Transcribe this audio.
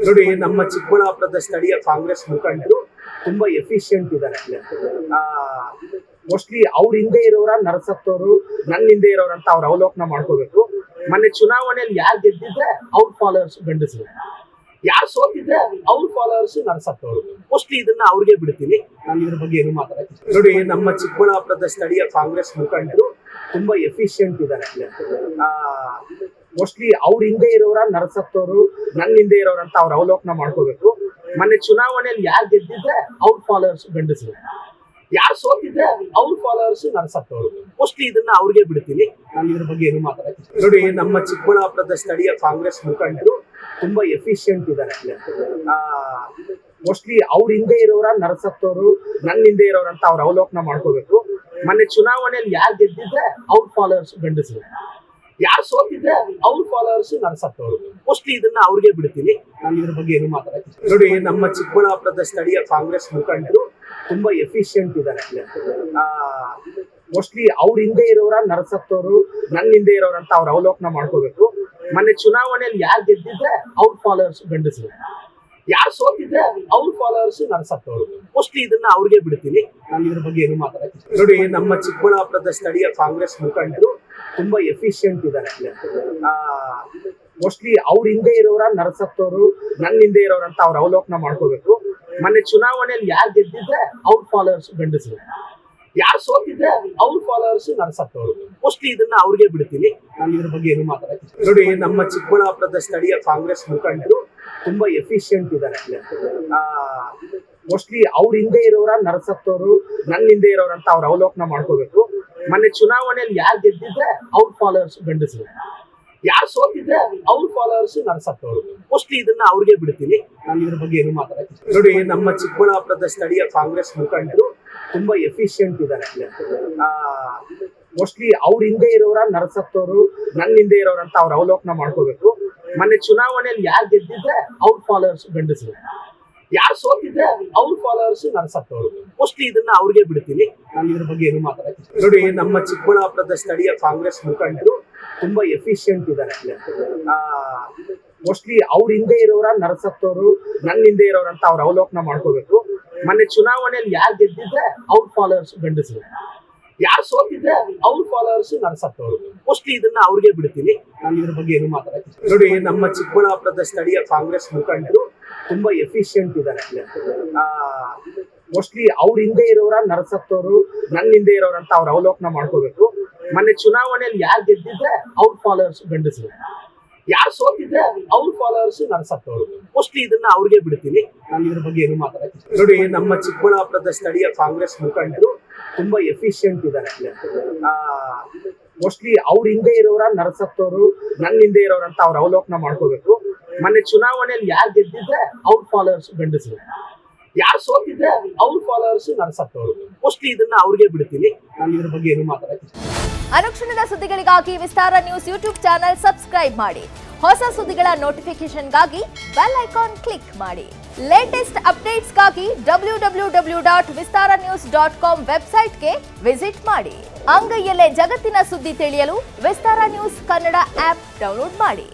ನೋಡಿ, ನಮ್ಮ ಚಿಕ್ಕಬಳ್ಳಾಪುರದ ಸ್ಥಳೀಯ ಕಾಂಗ್ರೆಸ್ ಮುಖಂಡರು ತುಂಬಾ ಎಫಿಷಿಯಂಟ್ ಇದ್ದಾರೆ. ಮೋಸ್ಟ್ಲಿ ಅವ್ರ ಹಿಂದೆ ಇರೋರ ನರಸತ್ತವರು, ನನ್ನ ಹಿಂದೆ ಇರೋರಂತ ಅವ್ರ ಅವಲೋಕನ ಮಾಡ್ಕೋಬೇಕು. ಮೊನ್ನೆ ಚುನಾವಣೆಯಲ್ಲಿ ಯಾರು ಗೆದ್ದಿದ್ರೆ ಅವ್ರ ಫಾಲೋವರ್ಸ್ ಗಂಡಸರು, ಯಾರು ಸೋತಿದ್ರೆ ಅವ್ರ ಫಾಲೋವರ್ಸ್ ನರಸತ್ತವರು. ಮೋಸ್ಟ್ಲಿ ಇದನ್ನ ಅವ್ರಿಗೆ ಬಿಡ್ತೀನಿ, ನಾನು ಇದ್ರ ಬಗ್ಗೆ ಏನು ಮಾತಾಡಕ್ಕೆ. ನೋಡಿ, ನಮ್ಮ ಚಿಕ್ಕಬಳ್ಳಾಪುರದ ಸ್ಥಳೀಯ ಕಾಂಗ್ರೆಸ್ ಮುಖಂಡರು ತುಂಬಾ ಎಫಿಷಿಯಂಟ್ ಇದ್ದಾರೆ. ಮೋಸ್ಟ್ಲಿ ಅವ್ರ ಹಿಂದೆ ಇರೋರ ನರಸತ್ತವರು, ನನ್ನ ಹಿಂದೆ ಇರೋರಂತ ಅವ್ರ ಅವಲೋಕನ ಮಾಡ್ಕೋಬೇಕು. ಮೊನ್ನೆ ಚುನಾವಣೆಯಲ್ಲಿ ಯಾರು ಗೆದ್ದಿದ್ರೆ ಅವ್ರ ಫಾಲೋವರ್ಸ್ ಗಂಡಸರು, ಯಾರು ಸೋತಿದ್ರೆ ಅವ್ರ ಫಾಲೋವರ್ಸ್ ನರಸತ್ತವರು. ಮೋಸ್ಟ್ಲಿ ಇದನ್ನ ಅವ್ರಿಗೆ ಬಿಡ್ತೀನಿ, ನಾನು ಇದ್ರ ಬಗ್ಗೆ ಏನು ಮಾತಾಡಕ್ಕೆ. ನೋಡಿ, ನಮ್ಮ ಚಿಕ್ಕಬಳ್ಳಾಪುರದ ಸ್ಥಳೀಯ ಕಾಂಗ್ರೆಸ್ ಮುಖಂಡರು ತುಂಬಾ ಎಫಿಷಿಯಂಟ್ ಇದ್ದಾರೆ. ಮೋಸ್ಟ್ಲಿ ಅವ್ರ ಹಿಂದೆ ಇರೋರ ನರಸತ್ತವರು, ನನ್ನ ಹಿಂದೆ ಇರೋರಂತ ಅವ್ರ ಅವಲೋಕನ ಮಾಡ್ಕೋಬೇಕು. ಮೊನ್ನೆ ಚುನಾವಣೆಯಲ್ಲಿ ಯಾರು ಗೆದ್ದಿದ್ರೆ ಅವ್ರ ಫಾಲೋವರ್ಸ್ ಗಂಡಸರು, ಯಾರು ಸೋತಿದ್ರೆ ಅವ್ರ ಫಾಲೋವರ್ಸ್ ನರಸತ್ತವರು. ಮೋಸ್ಟ್ಲಿ ಇದನ್ನ ಅವ್ರಿಗೆ ಬಿಡ್ತೀನಿ, ನಾನು ಇದ್ರ ಬಗ್ಗೆ ಏನು ಮಾತಾಡಕ್ಕೆ. ನೋಡಿ, ನಮ್ಮ ಚಿಕ್ಕಬಳ್ಳಾಪುರದ ಸ್ಥಳೀಯ ಕಾಂಗ್ರೆಸ್ ಮುಖಂಡರು ತುಂಬಾ ಎಫಿಷಿಯಂಟ್ ಇದ್ದಾರೆ. ಮೋಸ್ಟ್ಲಿ ಅವ್ರ ಹಿಂದೆ ಇರೋರ ನರಸತ್ತವರು, ನನ್ನ ಹಿಂದೆ ಇರೋರಂತ ಅವ್ರ ಅವಲೋಕನ ಮಾಡ್ಕೋಬೇಕು. ಮೊನ್ನೆ ಚುನಾವಣೆಯಲ್ಲಿ ಯಾರು ಗೆದ್ದಿದ್ರೆ ಅವ್ರ ಫಾಲೋವರ್ಸ್ ಗಂಡಸರು, ಯಾರು ಸೋತಿದ್ರೆ ಅವ್ರ ಫಾಲೋವರ್ಸ್ ನರಸತ್ತವರು. ಮೋಸ್ಟ್ಲಿ ಇದನ್ನ ಅವ್ರಿಗೆ ಬಿಡ್ತೀನಿ, ನಾನು ಇದ್ರ ಬಗ್ಗೆ ಏನು ಮಾತಾಡಕ್ಕೆ. ನೋಡಿ, ನಮ್ಮ ಚಿಕ್ಕಬಳ್ಳಾಪುರದ ಸ್ಥಳೀಯ ಕಾಂಗ್ರೆಸ್ ಮುಖಂಡರು ತುಂಬಾ ಎಫಿಷಿಯಂಟ್ ಇದ್ದಾರೆ. ಮೋಸ್ಟ್ಲಿ ಅವ್ರ ಹಿಂದೆ ಇರೋರ ನರಸತ್ತವರು, ನನ್ನ ಹಿಂದೆ ಇರೋರಂತ ಅವ್ರ ಅವಲೋಕನ ಮಾಡ್ಕೋಬೇಕು. ಮೊನ್ನೆ ಚುನಾವಣೆಯಲ್ಲಿ ಯಾರು ಗೆದ್ದಿದ್ರೆ ಅವ್ರ ಫಾಲೋವರ್ಸ್ ಗಂಡಸರು, ಯಾರು ಸೋತಿದ್ರೆ ಅವ್ರ ಫಾಲೋವರ್ಸ್ ನರಸತ್ತವರು. ಮೋಸ್ಟ್ಲಿ ಇದನ್ನ ಅವ್ರಿಗೆ ಬಿಡ್ತೀನಿ, ನಾನು ಇದ್ರ ಬಗ್ಗೆ ಏನು ಮಾತಾಡಕ್ಕೆ. ನೋಡಿ, ನಮ್ಮ ಚಿಕ್ಕಬಳ್ಳಾಪುರದ ಸ್ಥಳೀಯ ಕಾಂಗ್ರೆಸ್ ಮುಖಂಡರು ತುಂಬಾ ಎಫಿಷಿಯಂಟ್ ಇದ್ದಾರೆ. ಮೋಸ್ಟ್ಲಿ ಅವ್ರ ಹಿಂದೆ ಇರೋರ ನರಸತ್ತವರು, ನನ್ನ ಹಿಂದೆ ಇರೋರಂತ ಅವ್ರ ಅವಲೋಕನ ಮಾಡ್ಕೋಬೇಕು. ಮೊನ್ನೆ ಚುನಾವಣೆಯಲ್ಲಿ ಯಾರು ಗೆದ್ದಿದ್ರೆ ಅವ್ರ ಫಾಲೋವರ್ಸ್ ಗಂಡಸರು, ಯಾರು ಸೋತಿದ್ರೆ ಅವ್ರ ಫಾಲೋವರ್ಸ್ ನರಸತ್ತವರು. ಮೋಸ್ಟ್ಲಿ ಇದನ್ನ ಅವ್ರಿಗೆ ಬಿಡ್ತೀನಿ, ನಾನು ಇದ್ರ ಬಗ್ಗೆ ಏನು ಮಾತಾಡಕ್ಕೆ. ನೋಡಿ, ನಮ್ಮ ಚಿಕ್ಕಬಳ್ಳಾಪುರದ ಸ್ಥಳೀಯ ಕಾಂಗ್ರೆಸ್ ಮುಖಂಡರು ತುಂಬಾ ಎಫಿಷಿಯಂಟ್ ಇದ್ದಾರೆ. ಮೋಸ್ಟ್ಲಿ ಅವ್ರ ಹಿಂದೆ ಇರೋರ ನರಸತ್ತವರು, ನನ್ನ ಹಿಂದೆ ಇರೋರಂತ ಅವ್ರ ಅವಲೋಕನ ಮಾಡ್ಕೋಬೇಕು. ಮೊನ್ನೆ ಚುನಾವಣೆಯಲ್ಲಿ ಯಾರು ಗೆದ್ದಿದ್ರೆ ಅವ್ರ ಫಾಲೋವರ್ಸ್ ಗಂಡಸರು, ಯಾರು ಸೋತಿದ್ರೆ ಅವ್ರ ಫಾಲೋವರ್ಸ್ ನರಸತ್ತವರು. ಮೋಸ್ಟ್ಲಿ ಇದನ್ನ ಅವ್ರಿಗೆ ಬಿಡ್ತೀನಿ, ನಾನು ಇದ್ರ ಬಗ್ಗೆ ಏನು ಮಾತಾಡಕ್ಕೆ. ನೋಡಿ, ನಮ್ಮ ಚಿಕ್ಕಬಳ್ಳಾಪುರದ ಸ್ಥಳೀಯ ಕಾಂಗ್ರೆಸ್ ಮುಖಂಡರು ತುಂಬಾ ಎಫಿಷಿಯಂಟ್ ಇದ್ದಾರೆ. ಮೋಸ್ಟ್ಲಿ ಅವ್ರ ಹಿಂದೆ ಇರೋರ ನರಸತ್ತವರು, ನನ್ನ ಹಿಂದೆ ಇರೋರಂತ ಅವ್ರ ಅವಲೋಕನ ಮಾಡ್ಕೋಬೇಕು. ಮೊನ್ನೆ ಚುನಾವಣೆಯಲ್ಲಿ ಯಾರು ಗೆದ್ದಿದ್ರೆ ಅವ್ರ ಫಾಲೋವರ್ಸ್ ಗಂಡಸರು, ಯಾರು ಸೋತಿದ್ರೆ ಅವ್ರ ಫಾಲೋವರ್ಸ್ ನರಸತ್ತವರು. ಮೋಸ್ಟ್ಲಿ ಇದನ್ನ ಅವ್ರಿಗೆ ಬಿಡ್ತೀನಿ, ನಾನು ಇದ್ರ ಬಗ್ಗೆ ಏನು ಮಾತಾಡಕ್ಕೆ. ನೋಡಿ, ನಮ್ಮ ಚಿಕ್ಕಬಳ್ಳಾಪುರದ ಸ್ಥಳೀಯ ಕಾಂಗ್ರೆಸ್ ಮುಖಂಡರು ತುಂಬಾ ಎಫಿಷಿಯಂಟ್ ಇದ್ದಾರೆ. ಮೋಸ್ಟ್ಲಿ ಅವ್ರ ಹಿಂದೆ ಇರೋರ ನರಸತ್ತವರು, ನನ್ನ ಹಿಂದೆ ಇರೋರಂತ ಅವ್ರ ಅವಲೋಕನ ಮಾಡ್ಕೋಬೇಕು. ಮೊನ್ನೆ ಚುನಾವಣೆಯಲ್ಲಿ ಯಾರು ಗೆದ್ದಿದ್ರೆ ಅವ್ರ ಫಾಲೋವರ್ಸ್ ಗಂಡಸರು, ಯಾರು ಸೋತಿದ್ರೆ ಅವ್ರ ಫಾಲೋವರ್ಸ್ ನರಸತ್ತವರು. ಮೋಸ್ಟ್ಲಿ ಇದನ್ನ ಅವ್ರಿಗೆ ಬಿಡ್ತೀನಿ, ನಾನು ಇದ್ರ ಬಗ್ಗೆ ಏನು ಮಾತಾಡಕ್ಕೆ. ನೋಡಿ, ನಮ್ಮ ಚಿಕ್ಕಬಳ್ಳಾಪುರದ ಸ್ಥಳೀಯ ಕಾಂಗ್ರೆಸ್ ಮುಖಂಡರು ತುಂಬಾ ಎಫಿಷಿಯಂಟ್ ಇದ್ದಾರೆ. ಮೋಸ್ಟ್ಲಿ ಅವ್ರ ಹಿಂದೆ ಇರೋರ ನರಸತ್ತವರು, ನನ್ನ ಹಿಂದೆ ಇರೋರಂತ ಅವ್ರ ಅವಲೋಕನ ಮಾಡ್ಕೋಬೇಕು. ಮೊನ್ನೆ ಚುನಾವಣೆಯಲ್ಲಿ ಯಾರು ಗೆದ್ದಿದ್ರೆ ಅವ್ರ ಫಾಲೋವರ್ಸ್ ಗಂಡಸರು, ಯಾರು ಸೋತಿದ್ರೆ ಅವ್ರ ಫಾಲೋವರ್ಸ್ ನರಸತ್ತವರು. ಮೋಸ್ಟ್ಲಿ ಇದನ್ನ ಅವ್ರಿಗೆ ಬಿಡ್ತೀನಿ, ನಾನು ಇದ್ರ ಬಗ್ಗೆ ಏನು ಮಾತಾಡಕ್ಕೆ. ಅನುಕ್ಷಣದ ಸುದ್ದಿಗಳಿಗಾಗಿ ವಿಸ್ತಾರ ನ್ಯೂಸ್ ಯೂಟ್ಯೂಬ್ ಚಾನೆಲ್ ಸಬ್ಸ್ಕ್ರೈಬ್ ಮಾಡಿ. ಹೊಸ ಸುದ್ದಿಗಳ ನೋಟಿಫಿಕೇಶನ್ಗಾಗಿ ಬೆಲ್ ಐಕಾನ್ ಕ್ಲಿಕ್ ಮಾಡಿ. ಲೇಟೆಸ್ಟ್ ಅಪ್ಡೇಟ್ಸ್ಗಾಗಿ www.vistaranews.com ವೆಬ್ಸೈಟ್ಗೆ ವಿಸಿಟ್ ಮಾಡಿ. ಅಂಗೈಯಲ್ಲೇ ಜಗತ್ತಿನ ಸುದ್ದಿ ತಿಳಿಯಲು ವಿಸ್ತಾರ ನ್ಯೂಸ್ ಕನ್ನಡ ಆಪ್ ಡೌನ್ಲೋಡ್ ಮಾಡಿ.